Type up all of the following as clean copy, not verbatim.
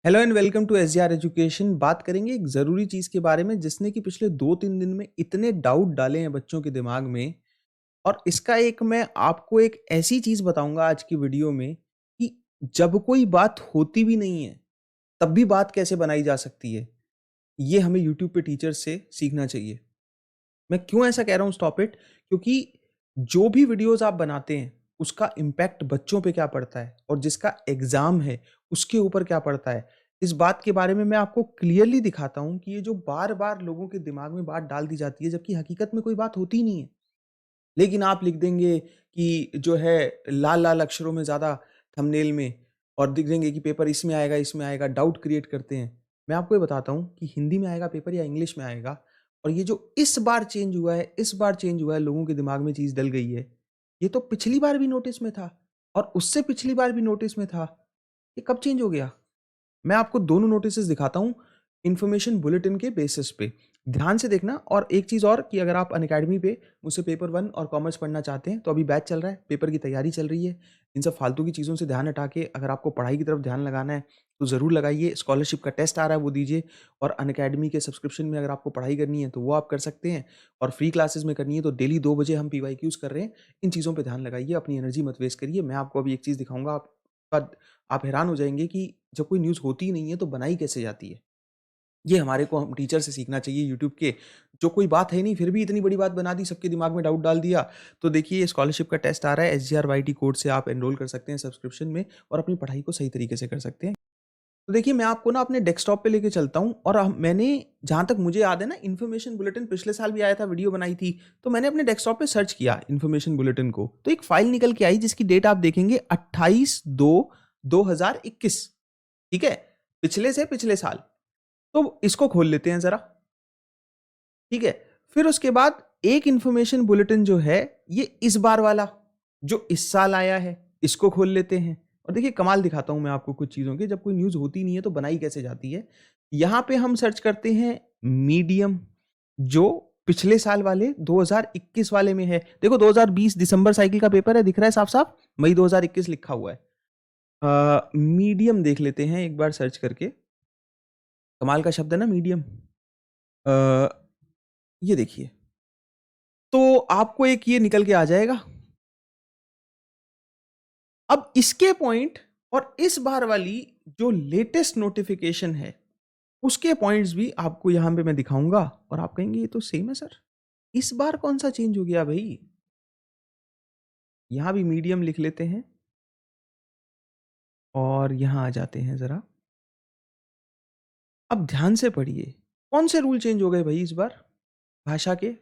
Hello and welcome to SGR education. बात करेंगे एक ज़रूरी चीज़ के बारे में जिसने कि पिछले 2-3 दिन में इतने डाउट डाले हैं बच्चों के दिमाग में। और इसका एक मैं आपको एक ऐसी चीज़ बताऊँगा आज की वीडियो में कि जब कोई बात होती भी नहीं है, तब भी बात कैसे बनाई जा सकती है। ये हमें यूट्यूब पे टीचर से सीखना चाहिए। मैं क्यों ऐसा कह रहा हूँ स्टॉप इट? क्योंकि जो भी वीडियोज़ आप बनाते हैं, उसका इम्पैक्ट बच्चों पे क्या पड़ता है और जिसका एग्ज़ाम है, उसके ऊपर क्या पड़ता है। इस बात के बारे में मैं आपको क्लियरली दिखाता हूँ कि ये जो बार-बार लोगों के दिमाग में बात डाल दी जाती है, जबकि हकीकत में कोई बात होती ही नहीं है। लेकिन आप लिख देंगे कि जो है लाल-लाल अक्षरों में ज़्यादा थंबनेल में और लिख देंगे कि पेपर इसमें आएगा, डाउट क्रिएट करते हैं। मैं आपको ये बताता हूँ कि हिंदी में आएगा पेपर या इंग्लिश में आएगा। और ये जो इस बार चेंज हुआ है, इस बार चेंज हुआ है, लोगों के दिमाग में चीज़ डल गई है। ये तो पिछली बार भी नोटिस में था और उससे पिछली बार भी नोटिस में था। ये कब चेंज हो गया? मैं आपको दोनों नोटिसेस दिखाता हूँ इन्फॉर्मेशन बुलेटिन के बेसिस पे। ध्यान से देखना। और एक चीज़ और कि अगर आप अनअकैडमी पे मुझसे पेपर 1 और कॉमर्स पढ़ना चाहते हैं तो अभी बैच चल रहा है, पेपर की तैयारी चल रही है। इन सब फालतू की चीज़ों से ध्यान हटा के अगर आपको पढ़ाई की तरफ ध्यान लगाना है तो ज़रूर लगाइए। स्कॉलरशिप का टेस्ट आ रहा है वो दीजिए। और अनअकैडमी के सब्सक्रिप्शन में अगर आपको पढ़ाई करनी है तो वो आप कर सकते हैं। और फ्री क्लासेस में करनी है तो डेली 2 बजे हम पीवाईक्यूज़ कर रहे हैं। इन चीज़ों पे ध्यान लगाइए, अपनी एनर्जी मत वेस्ट करिए। मैं आपको अभी एक चीज़ दिखाऊँगा, आप हैरान हो जाएँगे कि जब कोई न्यूज़ होती ही नहीं है तो बनाई कैसे जाती है। ये हमारे को हम टीचर से सीखना चाहिए यूट्यूब के। जो कोई बात है नहीं फिर भी इतनी बड़ी बात बना दी, सबके दिमाग में डाउट डाल दिया। तो देखिए, स्कॉलरशिप का टेस्ट आ रहा है, एसजीआरवाईटी कोड से आप एनरोल कर सकते हैं सब्सक्रिप्शन में और अपनी पढ़ाई को सही तरीके से कर सकते हैं। तो देखिए, मैं आपको ना अपने डेस्कटॉप पे लेके चलता हूँ और मैंने जहाँ तक मुझे याद है ना, इन्फॉर्मेशन बुलेटिन पिछले साल भी आया था, वीडियो बनाई थी। तो मैंने अपने डेस्कटॉप पे सर्च किया इन्फॉर्मेशन बुलेटिन को, तो एक फाइल निकल के आई जिसकी डेट आप देखेंगे 28/2/2021। ठीक है? पिछले से पिछले साल। तो इसको खोल लेते हैं ज़रा। ठीक है? फिर उसके बाद एक इन्फॉर्मेशन बुलेटिन जो है, ये इस बार वाला, जो इस साल आया है, इसको खोल लेते हैं। और देखिए, कमाल दिखाता हूँ मैं आपको कुछ चीज़ों के, जब कोई न्यूज़ होती नहीं है तो बनाई कैसे जाती है। यहाँ पे हम सर्च करते हैं मीडियम, जो पिछले साल वाले 2021 वाले में है। देखो, 2020 दिसंबर साइकिल का पेपर है, दिख रहा है साफ-साफ, मई 2021 लिखा हुआ है। मीडियम देख लेते हैं एक बार सर्च करके। कमाल का शब्द है ना मीडियम। अ, ये देखिए, तो आपको एक ये निकल के आ जाएगा। अब इसके पॉइंट और इस बार वाली जो लेटेस्ट नोटिफिकेशन है, उसके पॉइंट्स भी आपको यहां पे मैं दिखाऊंगा। और आप कहेंगे ये तो सेम है सर, इस बार कौन सा चेंज हो गया भाई। यहां भी मीडियम लिख लेते हैं और यहां आ जाते हैं जरा। अब ध्यान से पढ़िए, कौन से रूल चेंज हो गए भाई इस बार भाषा के।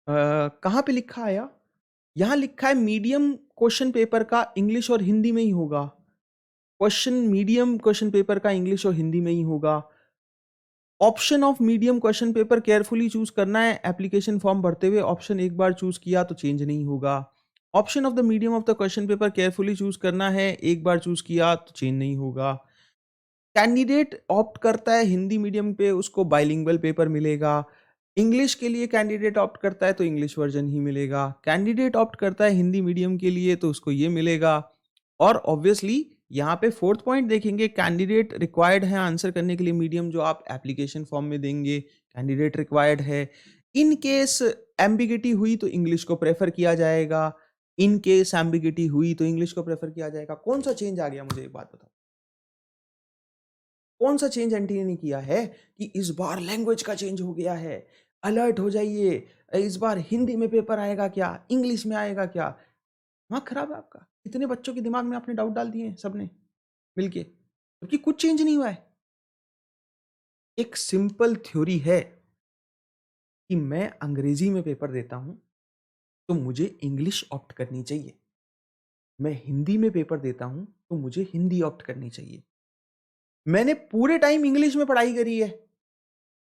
कहाँ पे लिखा आया? यहां लिखा है मीडियम क्वेश्चन पेपर का इंग्लिश और हिंदी में ही होगा। मीडियम क्वेश्चन पेपर का इंग्लिश और हिंदी में ही होगा। Option of medium question paper carefully choose करना है। एप्लीकेशन फॉर्म भरते हुए ऑप्शन एक बार चूज किया तो चेंज नहीं होगा। Option of the medium of the question paper carefully choose करना है, एक बार चूज किया तो चेंज नहीं होगा। कैंडिडेट ऑप्ट करता है हिंदी मीडियम पे, उसको बाइलिंगुअल पेपर मिलेगा। इंग्लिश के लिए कैंडिडेट ऑप्ट करता है तो इंग्लिश वर्जन ही मिलेगा। कैंडिडेट ऑप्ट करता है हिंदी मीडियम के लिए तो उसको ये मिलेगा। और ऑब्वियसली यहाँ पे फोर्थ पॉइंट देखेंगे, कैंडिडेट रिक्वायर्ड है आंसर करने के लिए मीडियम, जो आप एप्लीकेशन फॉर्म में देंगे, कैंडिडेट रिक्वायर्ड है। इन केस एम्बिगिटी हुई तो इंग्लिश को प्रेफर किया जाएगा। इन केस एम्बिगिटी हुई तो इंग्लिश को प्रेफर किया जाएगा। कौन सा चेंज आ गया, मुझे एक बात बताओ। कौन सा चेंज एंटी ने किया है कि इस बार लैंग्वेज का चेंज हो गया है? अलर्ट हो जाइए, इस बार हिंदी में पेपर आएगा क्या, इंग्लिश में आएगा क्या। दिमाग खराब है आपका। इतने बच्चों के दिमाग में आपने डाउट डाल दिए हैं सबने मिलके, क्योंकि कुछ चेंज नहीं हुआ है। एक सिंपल थ्योरी है कि मैं अंग्रेजी में पेपर देता हूं तो मुझे इंग्लिश ऑप्ट करनी चाहिए। मैं हिंदी में पेपर देता हूं तो मुझे हिंदी ऑप्ट करनी चाहिए। मैंने पूरे टाइम इंग्लिश में पढ़ाई करी है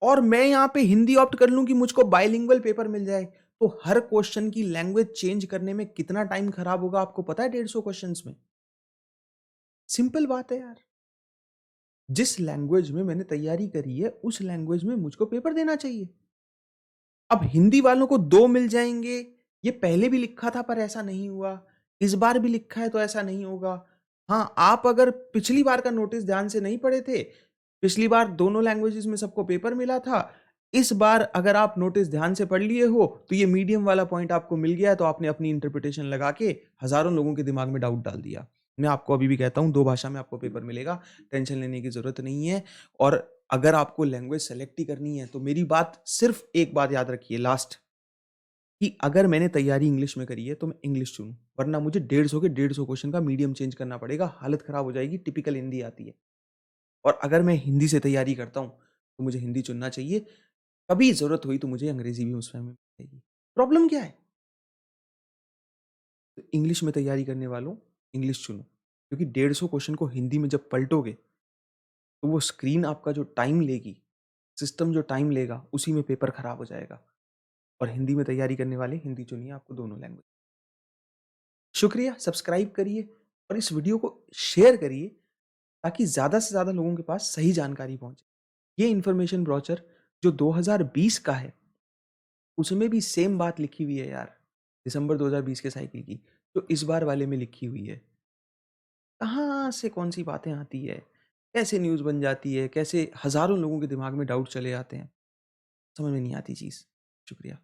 और मैं यहां पे हिंदी ऑप्ट कर लूं कि मुझको बाइलिंगुअल पेपर मिल जाए, तो हर क्वेश्चन की लैंग्वेज चेंज करने में कितना टाइम खराब होगा आपको पता है? 150 क्वेश्चंस में। सिंपल बात है यार। जिस लैंग्वेज में मैंने तैयारी करी है उस लैंग्वेज में मुझको पेपर देना चाहिए। अब हिंदी वालों को 2 मिल जाएंगे, ये पहले भी लिखा था पर ऐसा नहीं हुआ, इस बार भी लिखा है तो ऐसा नहीं होगा। हाँ, आप अगर पिछली बार का नोटिस ध्यान से नहीं पढ़े थे, पिछली बार दोनों लैंग्वेजेज़ में सबको पेपर मिला था, इस बार अगर आप नोटिस ध्यान से पढ़ लिए हो, तो ये मीडियम वाला पॉइंट आपको मिल गया है, तो आपने अपनी इंटरप्रिटेशन लगा के हज़ारों लोगों के दिमाग में डाउट डाल दिया। मैं आपको अभी भी कहता हूँ 2 भाषा में आपको पेपर मिलेगा, टेंशन लेने की ज़रूरत नहीं है और अगर आपको लैंग्वेज सेलेक्ट ही करनी है, तो मेरी बात सिर्फ़ एक बात याद रखिए लास्ट कि अगर मैंने तैयारी इंग्लिश में करी है, तो मैं इंग्लिश चुनूँ, वरना मुझे 150 के 150 क्वेश्चन का मीडियम चेंज करना पड़ेगा, हालत खराब हो जाएगी, टिपिकल हिंदी आती है। और अगर मैं हिंदी से तैयारी करता हूँ, तो मुझे हिंदी चुनना चाहिए, कभी ज़रूरत हुई तो मुझे अंग्रेज़ी भी उसमें मिल जाएगी। प्रॉब्लम क्या है? तो इंग्लिश में तैयारी करने वालों, इंग्लिश चुनो, क्योंकि 150 क्वेश्चन को हिंदी में जब पलटोगे, तो वो स्क्रीन आपका जो टाइम लेगी, सिस्टम जो टाइम लेगा, उसी में पेपर खराब हो जाएगा। और हिंदी में तैयारी करने वाले हिंदी चुनिए, आपको दोनों लैंग्वेज शुक्रिया, सब्सक्राइब करिए और इस वीडियो को शेयर करिए ताकि ज़्यादा से ज़्यादा लोगों के पास सही जानकारी पहुँचे। ये इन्फॉर्मेशन ब्रोचर जो 2020 का है, उसमें भी सेम बात लिखी हुई है यार, दिसंबर 2020 के साइकिल की, जो इस बार वाले में लिखी हुई है। कहाँ से कौन-सी बातें आती है, कैसे न्यूज़ बन जाती है, कैसे हज़ारों लोगों के दिमाग में डाउट चले आते हैं, समझ में नहीं आती चीज़। शुक्रिया।